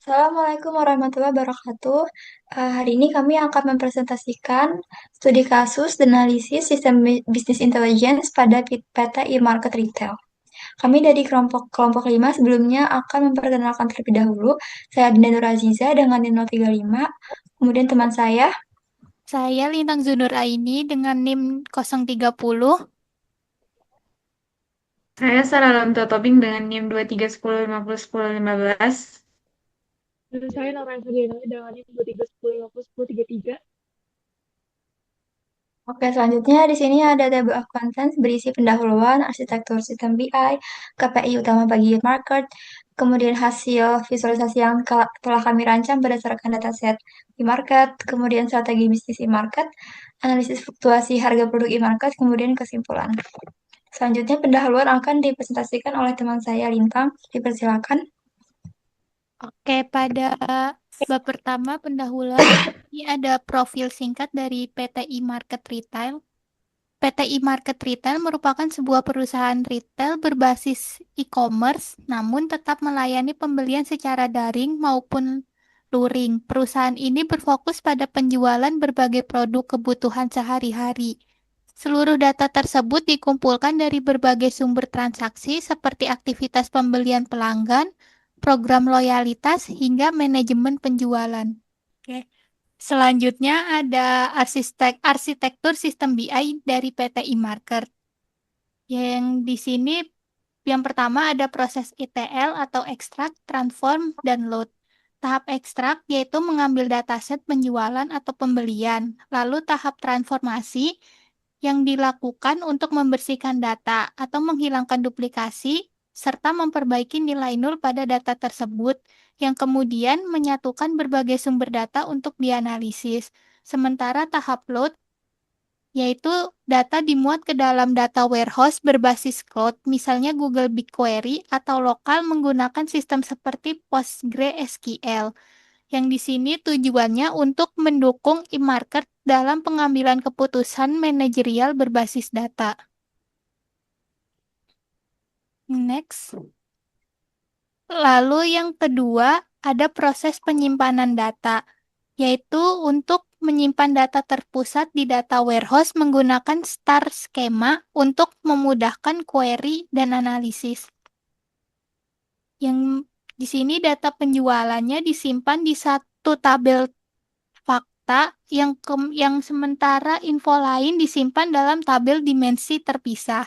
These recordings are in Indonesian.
Assalamualaikum warahmatullahi wabarakatuh. Hari ini kami akan mempresentasikan studi kasus dan analisis sistem bisnis intelligence pada PT e-market retail. Kami dari kelompok 5 sebelumnya akan memperkenalkan terlebih dahulu. Saya Dinda Nur Aziza dengan NIM 035. Kemudian teman saya. Saya Lintang Zunur Aini dengan NIM 030. Saya Sarah Lamta Tobing dengan NIM 2310501015. Dan saya Nora Ferdinand dengan NIM 2310501033. Oke, selanjutnya di sini ada table of contents berisi pendahuluan, arsitektur sistem BI, KPI utama bagi market, kemudian hasil visualisasi yang telah kami rancang berdasarkan dataset e-market, kemudian strategi bisnis e-market, analisis fluktuasi harga produk e-market, kemudian kesimpulan. Selanjutnya pendahuluan akan dipresentasikan oleh teman saya Lintang. Dipersilakan. Oke, pada bab pertama pendahuluan ini ada profil singkat dari PTI Market Retail. PTI Market Retail merupakan sebuah perusahaan retail berbasis e-commerce, namun tetap melayani pembelian secara daring maupun luring. Perusahaan ini berfokus pada penjualan berbagai produk kebutuhan sehari-hari. Seluruh data tersebut dikumpulkan dari berbagai sumber transaksi seperti aktivitas pembelian pelanggan, program loyalitas, hingga manajemen penjualan. Oke. Selanjutnya ada arsitektur sistem BI dari PT eMarket. Yang di sini yang pertama ada proses ETL atau ekstrak, transform, dan load. Tahap ekstrak yaitu mengambil dataset penjualan atau pembelian. Lalu tahap transformasi yang dilakukan untuk membersihkan data atau menghilangkan duplikasi serta memperbaiki nilai nol pada data tersebut yang kemudian menyatukan berbagai sumber data untuk dianalisis. Sementara tahap load yaitu data dimuat ke dalam data warehouse berbasis cloud, misalnya Google BigQuery atau lokal menggunakan sistem seperti PostgreSQL. Yang di sini tujuannya untuk mendukung e-market dalam pengambilan keputusan manajerial berbasis data. Next. Lalu yang kedua ada proses penyimpanan data, yaitu untuk menyimpan data terpusat di data warehouse menggunakan star skema untuk memudahkan query dan analisis. Yang di sini data penjualannya disimpan di satu tabel fakta yang sementara info lain disimpan dalam tabel dimensi terpisah.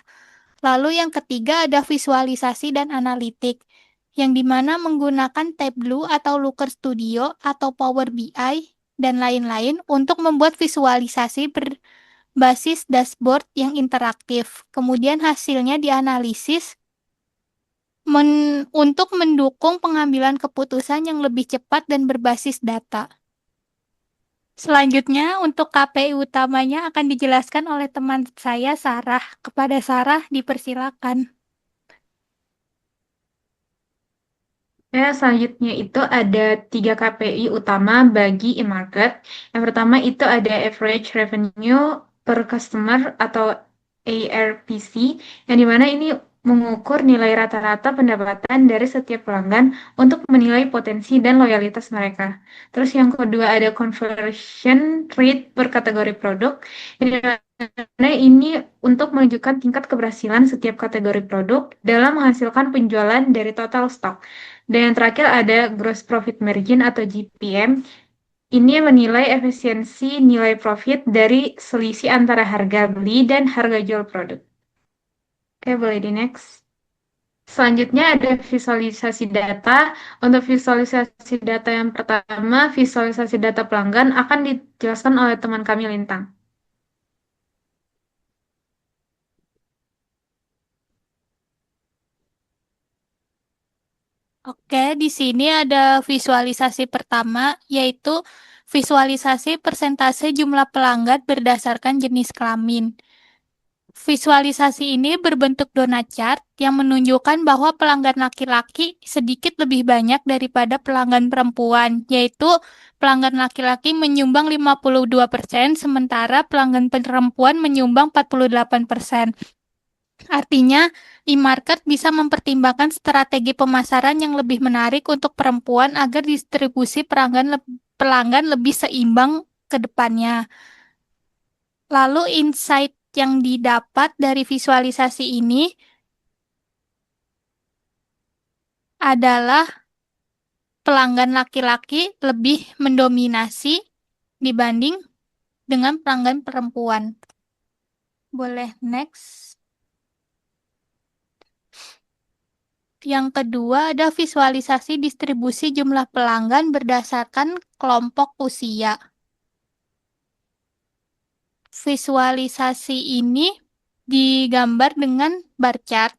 Lalu yang ketiga ada visualisasi dan analitik, yang dimana menggunakan Tableau atau Looker Studio atau Power BI dan lain-lain untuk membuat visualisasi berbasis dashboard yang interaktif. Kemudian hasilnya dianalisis untuk mendukung pengambilan keputusan yang lebih cepat dan berbasis data. Selanjutnya, untuk KPI utamanya akan dijelaskan oleh teman saya, Sarah. Kepada Sarah, dipersilakan. Ya, selanjutnya itu ada 3 KPI utama bagi e-market. Yang pertama itu ada average revenue per customer atau ARPC, yang dimana ini mengukur nilai rata-rata pendapatan dari setiap pelanggan untuk menilai potensi dan loyalitas mereka. Terus yang kedua ada conversion rate per kategori produk, yang dimana ini untuk menunjukkan tingkat keberhasilan setiap kategori produk dalam menghasilkan penjualan dari total stok. Dan yang terakhir ada gross profit margin atau GPM. Ini menilai efisiensi nilai profit dari selisih antara harga beli dan harga jual produk. Oke, boleh di next. Selanjutnya ada visualisasi data. Untuk visualisasi data yang pertama, visualisasi data pelanggan akan dijelaskan oleh teman kami Lintang. Oke, di sini ada visualisasi pertama, yaitu visualisasi persentase jumlah pelanggan berdasarkan jenis kelamin. Visualisasi ini berbentuk donut chart yang menunjukkan bahwa pelanggan laki-laki sedikit lebih banyak daripada pelanggan perempuan, yaitu pelanggan laki-laki menyumbang 52%, sementara pelanggan perempuan menyumbang 48%. Artinya, e-market bisa mempertimbangkan strategi pemasaran yang lebih menarik untuk perempuan agar distribusi pelanggan lebih seimbang ke depannya. Lalu insight yang didapat dari visualisasi ini adalah pelanggan laki-laki lebih mendominasi dibanding dengan pelanggan perempuan. Boleh next. Yang kedua ada visualisasi distribusi jumlah pelanggan berdasarkan kelompok usia. Visualisasi ini digambar dengan bar chart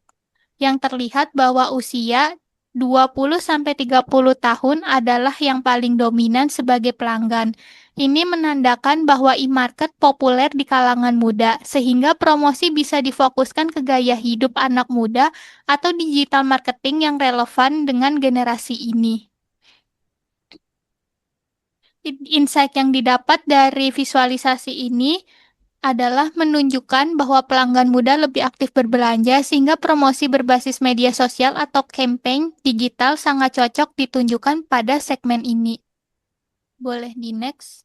yang terlihat bahwa usia 20-30 tahun adalah yang paling dominan sebagai pelanggan. Ini menandakan bahwa e-market populer di kalangan muda, sehingga promosi bisa difokuskan ke gaya hidup anak muda atau digital marketing yang relevan dengan generasi ini. Insight yang didapat dari visualisasi ini adalah menunjukkan bahwa pelanggan muda lebih aktif berbelanja sehingga promosi berbasis media sosial atau campaign digital sangat cocok ditunjukkan pada segmen ini. Boleh di next.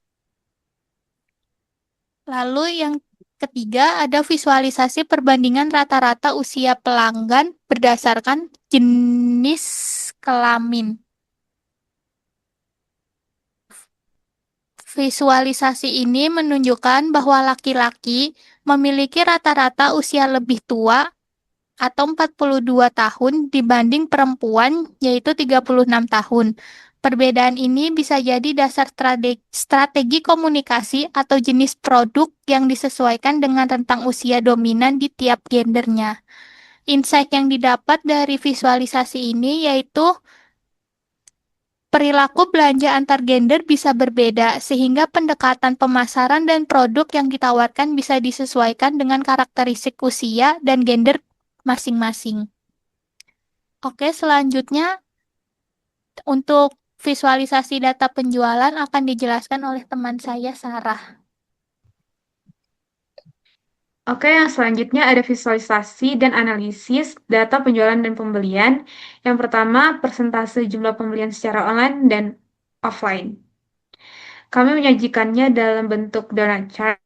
Lalu yang ketiga ada visualisasi perbandingan rata-rata usia pelanggan berdasarkan jenis kelamin. Visualisasi ini menunjukkan bahwa laki-laki memiliki rata-rata usia lebih tua atau 42 tahun dibanding perempuan yaitu 36 tahun. Perbedaan ini bisa jadi dasar strategi komunikasi atau jenis produk yang disesuaikan dengan rentang usia dominan di tiap gendernya. Insight yang didapat dari visualisasi ini yaitu perilaku belanja antar gender bisa berbeda, sehingga pendekatan pemasaran dan produk yang ditawarkan bisa disesuaikan dengan karakteristik usia dan gender masing-masing. Oke, selanjutnya untuk visualisasi data penjualan akan dijelaskan oleh teman saya, Sarah. Oke, yang selanjutnya ada visualisasi dan analisis data penjualan dan pembelian. Yang pertama, persentase jumlah pembelian secara online dan offline. Kami menyajikannya dalam bentuk donut chart,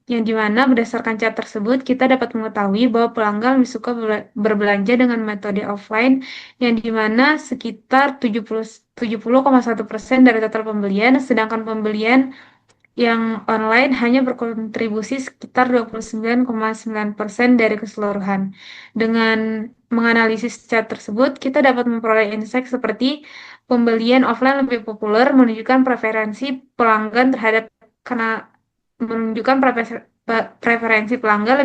yang dimana berdasarkan chart tersebut kita dapat mengetahui bahwa pelanggan lebih suka berbelanja dengan metode offline, yang dimana sekitar 70,1% dari total pembelian, sedangkan pembelian yang online hanya berkontribusi sekitar 29,9% dari keseluruhan. Dengan menganalisis chart tersebut, kita dapat memperoleh insight seperti pembelian offline lebih populer, karena menunjukkan preferensi pelanggan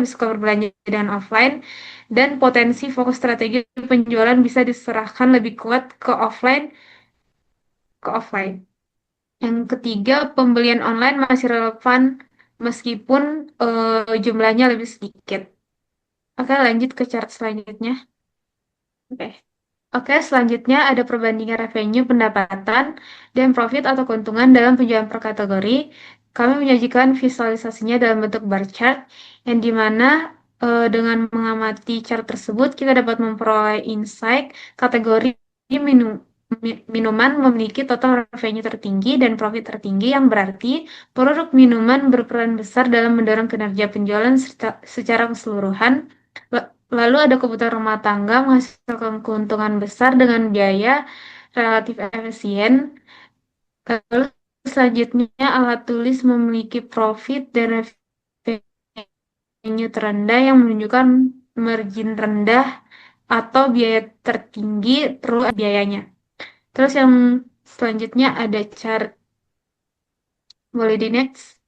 lebih suka berbelanja dengan offline, dan potensi fokus strategi penjualan bisa diserahkan lebih kuat ke offline. Yang ketiga, pembelian online masih relevan meskipun jumlahnya lebih sedikit. Oke, lanjut ke chart selanjutnya. Oke. Oke, selanjutnya ada perbandingan revenue, pendapatan, dan profit atau keuntungan dalam penjualan per kategori. Kami menyajikan visualisasinya dalam bentuk bar chart, yang dimana dengan mengamati chart tersebut, kita dapat memperoleh insight kategori minuman memiliki total revenue tertinggi dan profit tertinggi, yang berarti produk minuman berperan besar dalam mendorong kinerja penjualan secara keseluruhan. Lalu ada kebutuhan rumah tangga menghasilkan keuntungan besar dengan biaya relatif efisien. Lalu selanjutnya alat tulis memiliki profit dan revenue terendah yang menunjukkan margin rendah atau biaya tertinggi perlu biayanya. Terus yang selanjutnya ada chart, boleh di next.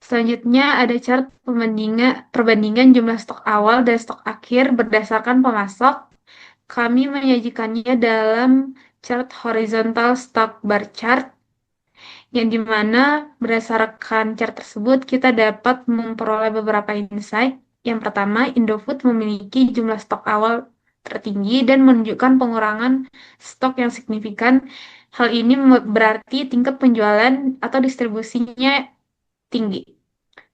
Selanjutnya ada chart perbandingan jumlah stok awal dan stok akhir berdasarkan pemasok. Kami menyajikannya dalam chart horizontal stock bar chart, yang dimana berdasarkan chart tersebut kita dapat memperoleh beberapa insight. Yang pertama, Indofood memiliki jumlah stok awal tertinggi dan menunjukkan pengurangan stok yang signifikan. Hal ini berarti tingkat penjualan atau distribusinya tinggi.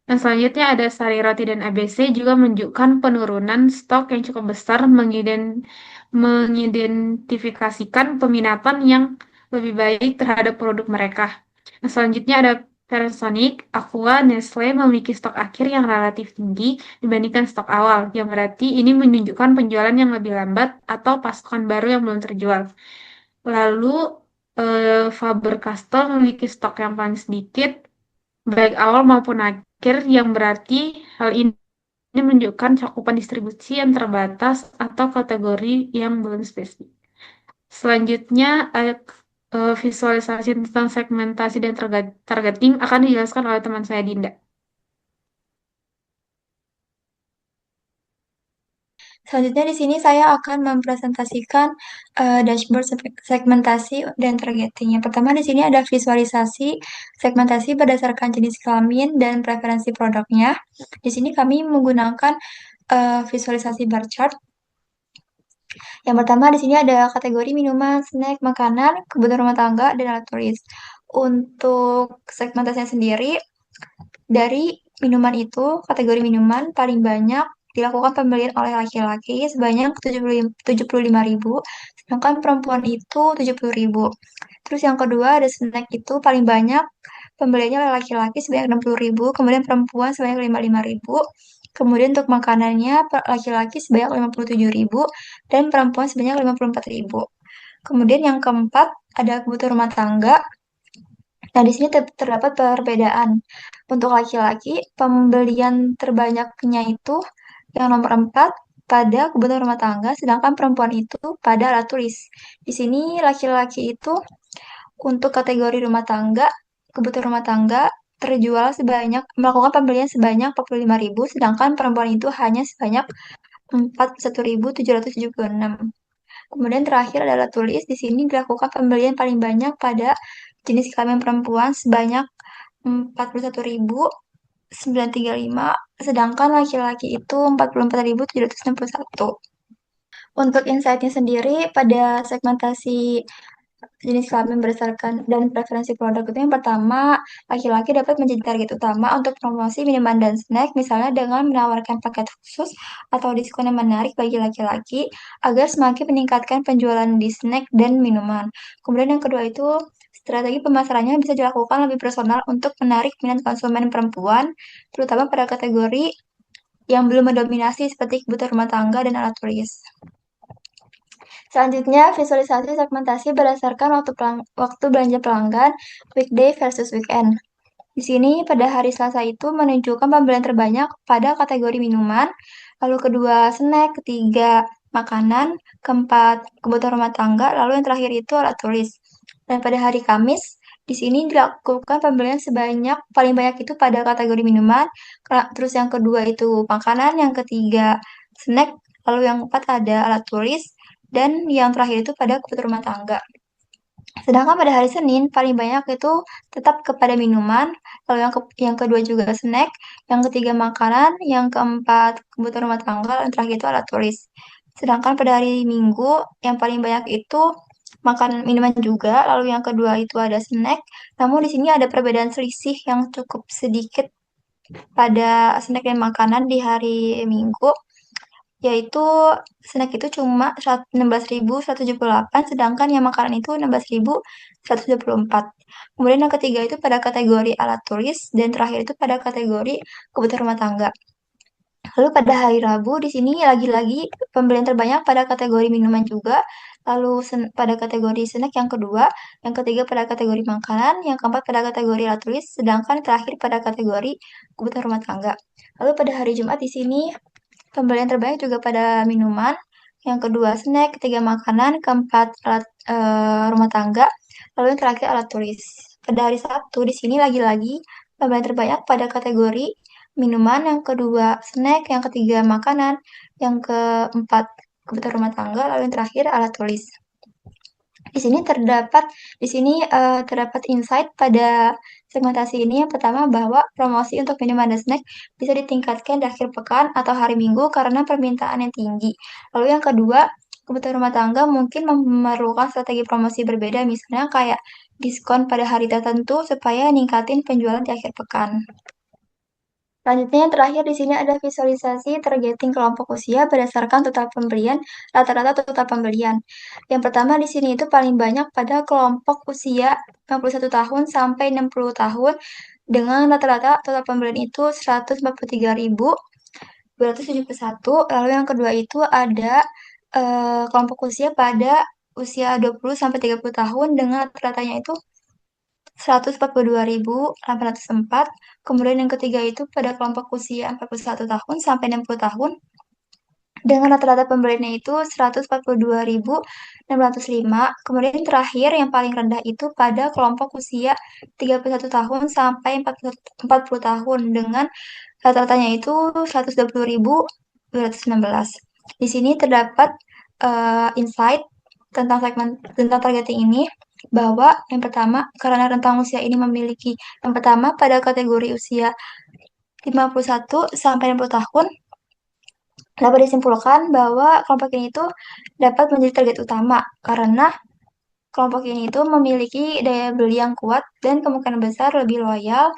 Nah, selanjutnya ada Sari Roti dan ABC juga menunjukkan penurunan stok yang cukup besar mengidentifikasikan peminatan yang lebih baik terhadap produk mereka. Nah, selanjutnya ada Panasonic, Aqua, Nestle memiliki stok akhir yang relatif tinggi dibandingkan stok awal, yang berarti ini menunjukkan penjualan yang lebih lambat atau pasokan baru yang belum terjual. Lalu Faber-Castell memiliki stok yang paling sedikit, baik awal maupun akhir, yang berarti hal ini menunjukkan cakupan distribusi yang terbatas atau kategori yang belum spesifik. Selanjutnya, visualisasi tentang segmentasi dan targeting akan dijelaskan oleh teman saya Dinda. Selanjutnya di sini saya akan mempresentasikan dashboard segmentasi dan targeting. Yang pertama di sini ada visualisasi segmentasi berdasarkan jenis kelamin dan preferensi produknya. Di sini kami menggunakan visualisasi bar chart. Yang pertama di sini ada kategori minuman, snack, makanan, kebutuhan rumah tangga, dan alat tulis. Untuk segmentasinya sendiri, dari minuman itu, kategori minuman paling banyak dilakukan pembelian oleh laki-laki sebanyak 75.000, sedangkan perempuan itu 70.000. Terus yang kedua ada snack itu paling banyak pembeliannya oleh laki-laki sebanyak 60.000, kemudian perempuan sebanyak 55.000. Kemudian untuk makanannya laki-laki sebanyak 57.000 dan perempuan sebanyak 54.000. Kemudian yang keempat ada kebutuhan rumah tangga. Nah, di sini terdapat perbedaan. Untuk laki-laki, pembelian terbanyaknya itu yang nomor 4 pada kebutuhan rumah tangga, sedangkan perempuan itu pada alat tulis. Di sini laki-laki itu untuk kategori rumah tangga, kebutuhan rumah tangga melakukan pembelian sebanyak 45.000, sedangkan perempuan itu hanya sebanyak 41.776. Kemudian terakhir adalah tulis. Di sini dilakukan pembelian paling banyak pada jenis kelamin perempuan sebanyak 41.935, sedangkan laki-laki itu 44.761. Untuk insight-nya sendiri pada segmentasi jenis kelamin berdasarkan dan preferensi produk itu yang pertama, laki-laki dapat menjadi target utama untuk promosi minuman dan snack, misalnya dengan menawarkan paket khusus atau diskon yang menarik bagi laki-laki agar semakin meningkatkan penjualan di snack dan minuman. Kemudian yang kedua itu strategi pemasarannya bisa dilakukan lebih personal untuk menarik minat konsumen perempuan, terutama pada kategori yang belum mendominasi seperti kebutuhan rumah tangga dan alat tulis. Selanjutnya, visualisasi segmentasi berdasarkan waktu belanja pelanggan, weekday versus weekend. Di sini, pada hari Selasa itu menunjukkan pembelian terbanyak pada kategori minuman, lalu kedua snack, ketiga makanan, keempat kebutuhan rumah tangga, lalu yang terakhir itu alat tulis. Dan pada hari Kamis, di sini dilakukan pembelian paling banyak itu pada kategori minuman, terus yang kedua itu makanan, yang ketiga snack, lalu yang keempat ada alat tulis, dan yang terakhir itu pada kebutuhan rumah tangga. Sedangkan pada hari Senin paling banyak itu tetap kepada minuman, lalu yang kedua juga snack, yang ketiga makanan, yang keempat kebutuhan rumah tangga, yang terakhir itu alat tulis. Sedangkan pada hari Minggu yang paling banyak itu makan minuman juga, lalu yang kedua itu ada snack. Namun di sini ada perbedaan selisih yang cukup sedikit pada snack dan makanan di hari Minggu, yaitu snack itu cuma 16.178, sedangkan yang makanan itu 16.124. Kemudian yang ketiga itu pada kategori alat tulis, dan terakhir itu pada kategori kebutuhan rumah tangga. Lalu pada hari Rabu di sini lagi-lagi pembelian terbanyak pada kategori minuman juga, lalu pada kategori snack yang kedua, yang ketiga pada kategori makanan, yang keempat pada kategori alat tulis, sedangkan terakhir pada kategori kebutuhan rumah tangga. Lalu pada hari Jumat di sini pembelian terbanyak juga pada minuman, yang kedua snack, ketiga makanan, keempat alat rumah tangga, lalu yang terakhir alat tulis. Pada hari Sabtu di sini lagi-lagi pembelian terbanyak pada kategori minuman, yang kedua snack, yang ketiga makanan, yang keempat kebutuhan rumah tangga, lalu yang terakhir alat tulis. Di sini terdapat insight pada segmentasi ini. Yang pertama bahwa promosi untuk minuman dan snack bisa ditingkatkan di akhir pekan atau hari Minggu karena permintaan yang tinggi. Lalu yang kedua, kebutuhan rumah tangga mungkin memerlukan strategi promosi berbeda, misalnya kayak diskon pada hari tertentu supaya ningkatin penjualan di akhir pekan. Selanjutnya yang terakhir di sini ada visualisasi targeting kelompok usia berdasarkan total pembelian, rata-rata total pembelian. Yang pertama di sini itu paling banyak pada kelompok usia 51 tahun sampai 60 tahun dengan rata-rata total pembelian itu 143.271. Lalu yang kedua itu ada kelompok usia pada usia 20 sampai 30 tahun dengan rata-ratanya itu 142.804. Kemudian yang ketiga itu pada kelompok usia 41 tahun sampai 60 tahun dengan rata-rata pembeliannya itu 142.605. Kemudian yang terakhir yang paling rendah itu pada kelompok usia 31 tahun sampai 40 tahun dengan rata-ratanya itu 120.216. Di sini terdapat insight tentang targeting ini bahwa yang pertama karena rentang usia ini memiliki yang pertama pada kategori usia 51 sampai 60 tahun dapat disimpulkan bahwa kelompok ini itu dapat menjadi target utama karena kelompok ini itu memiliki daya beli yang kuat dan kemungkinan besar lebih loyal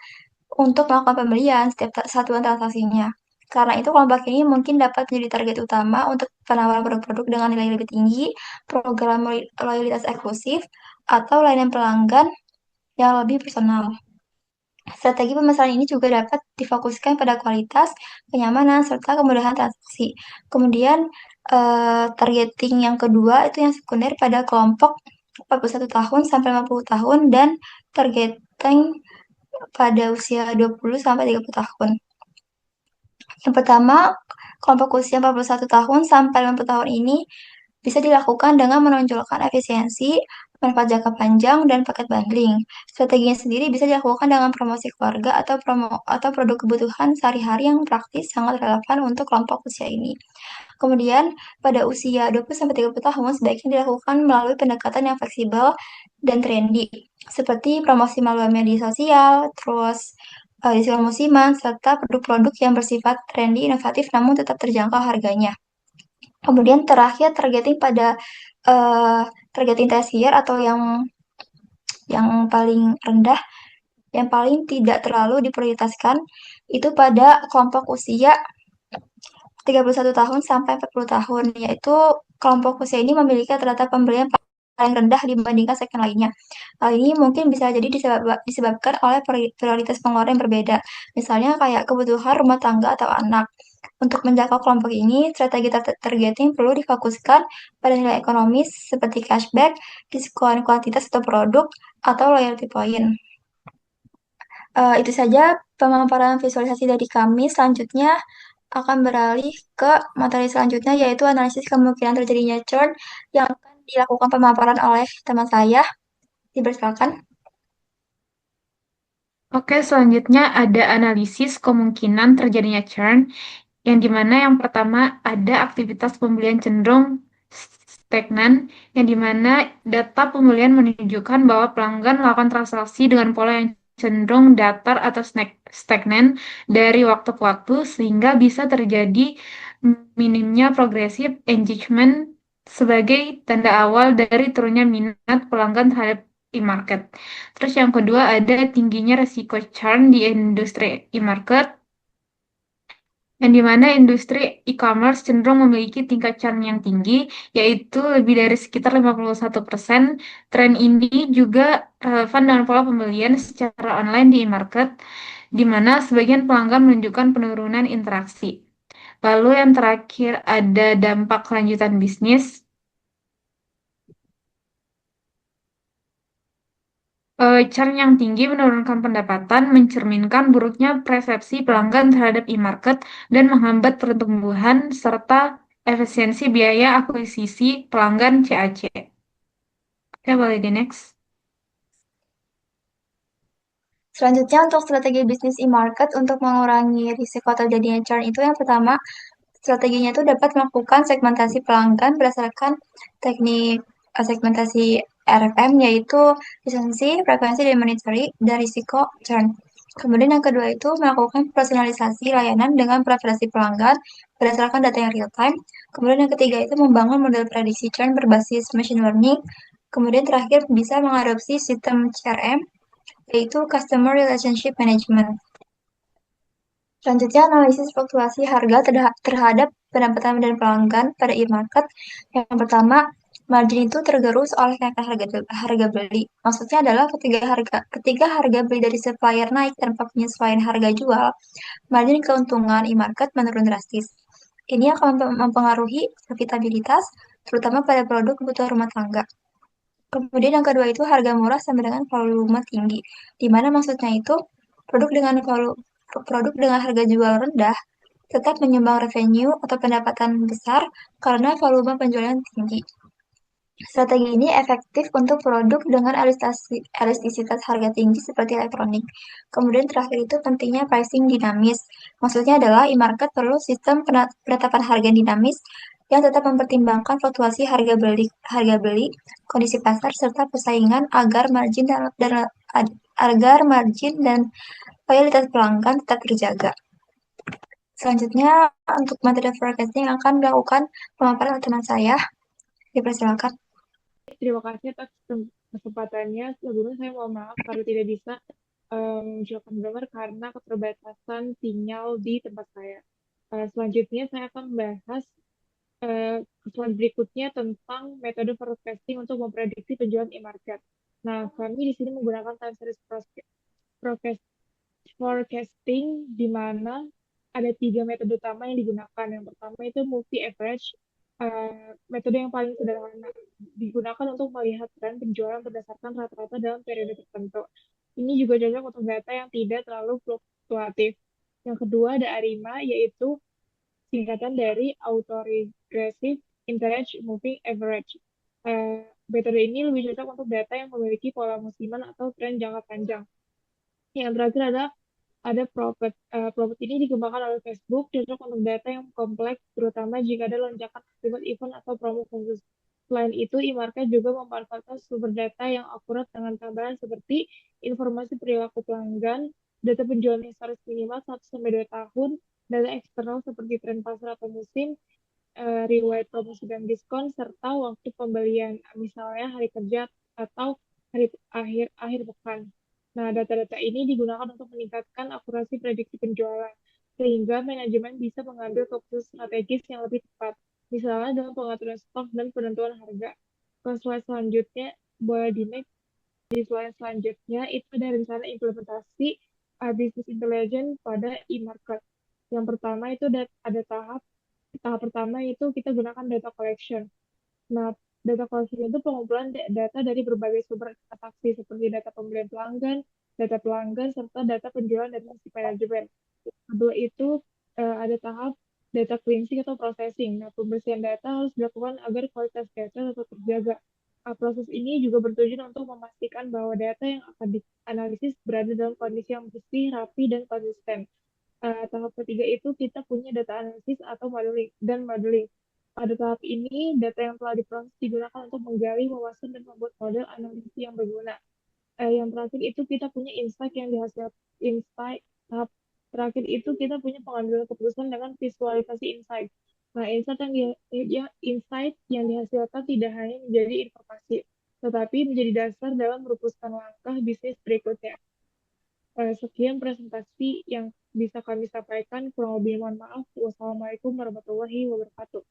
untuk melakukan pembelian setiap satuan transaksinya. Karena itu kelompok ini mungkin dapat menjadi target utama untuk penawaran produk-produk dengan nilai lebih tinggi, program loyalitas eksklusif, atau layanan pelanggan yang lebih personal. Strategi pemesanan ini juga dapat difokuskan pada kualitas, kenyamanan, serta kemudahan transaksi. Kemudian, targeting yang kedua itu yang sekunder pada kelompok 41 tahun sampai 50 tahun dan targeting pada usia 20 sampai 30 tahun. Yang pertama, kelompok usia 41 tahun sampai 50 tahun ini bisa dilakukan dengan menonjolkan efisiensi, manfaat jangka panjang, dan paket bundling. Strateginya sendiri bisa dilakukan dengan promosi keluarga atau produk kebutuhan sehari-hari yang praktis sangat relevan untuk kelompok usia ini. Kemudian, pada usia 20-30 tahun sebaiknya dilakukan melalui pendekatan yang fleksibel dan trendy, seperti promosi melalui media sosial, terus diskon musiman, serta produk-produk yang bersifat trendy, inovatif, namun tetap terjangkau harganya. Kemudian terakhir uh, targeting tersier atau yang paling rendah, yang paling tidak terlalu diprioritaskan itu pada kelompok usia 31 tahun sampai 40 tahun, yaitu kelompok usia ini memiliki rata-rata pembelian paling rendah dibandingkan segmen lainnya. Hal ini mungkin bisa jadi disebabkan oleh prioritas pengeluaran yang berbeda, misalnya kayak kebutuhan rumah tangga atau anak. Untuk menjangkau kelompok ini, strategi targeting perlu difokuskan pada nilai ekonomis seperti cashback, diskon kuantitas atau produk, atau loyalty point. Itu saja pemaparan visualisasi dari kami. Selanjutnya akan beralih ke materi selanjutnya, yaitu analisis kemungkinan terjadinya churn yang akan dilakukan pemaparan oleh teman saya. Dipersilakan. Oke, selanjutnya ada analisis kemungkinan terjadinya churn, yang dimana yang pertama ada aktivitas pembelian cenderung stagnan, yang dimana data pembelian menunjukkan bahwa pelanggan melakukan transaksi dengan pola yang cenderung datar atau stagnan dari waktu ke waktu, sehingga bisa terjadi minimnya progresif engagement sebagai tanda awal dari turunnya minat pelanggan terhadap e-market. Terus yang kedua ada tingginya resiko churn di industri e-market, yang dimana industri e-commerce cenderung memiliki tingkat churn yang tinggi, yaitu lebih dari sekitar 51%. Tren ini juga relevan dengan pola pembelian secara online di e-market, di mana sebagian pelanggan menunjukkan penurunan interaksi. Lalu yang terakhir ada dampak kelanjutan bisnis. Churn yang tinggi menurunkan pendapatan, mencerminkan buruknya persepsi pelanggan terhadap e-market, dan menghambat pertumbuhan serta efisiensi biaya akuisisi pelanggan CAC. Oke, boleh di next. Selanjutnya untuk strategi bisnis e-market untuk mengurangi risiko terjadinya churn itu yang pertama, strateginya itu dapat melakukan segmentasi pelanggan berdasarkan teknik segmentasi RFM, yaitu recency, frekuensi, dan monetary, dan risiko churn. Kemudian yang kedua itu melakukan personalisasi layanan dengan preferensi pelanggan berdasarkan data yang real time. Kemudian yang ketiga itu membangun model prediksi churn berbasis machine learning. Kemudian terakhir bisa mengadopsi sistem CRM, yaitu Customer Relationship Management. Selanjutnya, analisis fluktuasi harga terhadap pendapatan dan pelanggan pada e-market. Yang pertama, margin itu tergerus oleh kenaikan harga beli. Maksudnya adalah ketika harga beli dari supplier naik tanpa penyesuaian harga jual, margin keuntungan e-market menurun drastis. Ini akan mempengaruhi profitabilitas, terutama pada produk kebutuhan rumah tangga. Kemudian yang kedua itu harga murah sama dengan volume tinggi. Di mana maksudnya itu produk dengan harga jual rendah tetap menyumbang revenue atau pendapatan besar karena volume penjualan tinggi. Strategi ini efektif untuk produk dengan elastisitas harga tinggi seperti elektronik. Kemudian terakhir itu pentingnya pricing dinamis. Maksudnya adalah e-market perlu sistem penetapan harga dinamis yang tetap mempertimbangkan fluktuasi harga beli, kondisi pasar serta persaingan agar margin dan loyalitas pelanggan tetap terjaga. Selanjutnya, untuk materi forecasting akan dilakukan pemaparan oleh teman saya. Dipersilakan. Terima kasih atas kesempatannya. Sebelumnya saya mohon maaf kalau tidak bisa menunjukkan gambar karena keterbatasan sinyal di tempat saya. Selanjutnya saya akan membahas slide berikutnya tentang metode forecasting untuk memprediksi penjualan e-market. Nah, kami di sini menggunakan time series forecasting di mana ada tiga metode utama yang digunakan. Yang pertama itu multi average, metode yang paling sederhana digunakan untuk melihat tren penjualan berdasarkan rata-rata dalam periode tertentu. Ini juga cocok untuk data yang tidak terlalu fluktuatif. Yang kedua ada ARIMA, yaitu singkatan dari Autoregressive Interest Moving Average. Metode ini lebih cocok untuk data yang memiliki pola musiman atau tren jangka panjang. Yang terakhir ada Prophet. Prophet ini dikembangkan oleh Facebook, cocok untuk data yang kompleks, terutama jika ada lonjakan akibat event atau promo khusus. Selain itu, e-market juga memanfaatkan sumber data yang akurat dengan tambahan seperti informasi perilaku pelanggan, data penjualan historis minimal 1-2 tahun, data eksternal seperti tren pasar atau musim, riwayat promosi dan diskon, serta waktu pembelian, misalnya hari kerja atau hari akhir pekan. Nah, data-data ini digunakan untuk meningkatkan akurasi prediksi penjualan, sehingga manajemen bisa mengambil keputusan strategis yang lebih tepat, misalnya dalam pengaturan stok dan penentuan harga. Ke slide selanjutnya, boleh di next. Di slide selanjutnya, itu ada rencana implementasi business intelligence pada e-market. Yang pertama itu ada tahap pertama itu kita gunakan data collection. Nah, data collection itu pengumpulan data dari berbagai sumber transaksi seperti data pembelian pelanggan, serta data penjualan dan sisi manajemen. Kedua itu ada tahap data cleansing atau processing. Nah, pembersihan data harus dilakukan agar kualitas data tetap terjaga. Proses ini juga bertujuan untuk memastikan bahwa data yang akan dianalisis berada dalam kondisi yang bersih, rapi, dan konsisten. Tahap ketiga itu kita punya data analisis atau modeling. Pada tahap ini, data yang telah diproses digunakan untuk menggali, memasang, dan membuat model analisis yang berguna. Yang terakhir itu kita punya insight. Tahap terakhir itu kita punya pengambilan keputusan dengan visualisasi insight. Nah, insight yang dihasilkan tidak hanya menjadi informasi, tetapi menjadi dasar dalam merumuskan langkah bisnis berikutnya. Sekian presentasi yang bisa kami sampaikan. Kurang lebih mohon maaf. Wassalamualaikum warahmatullahi wabarakatuh.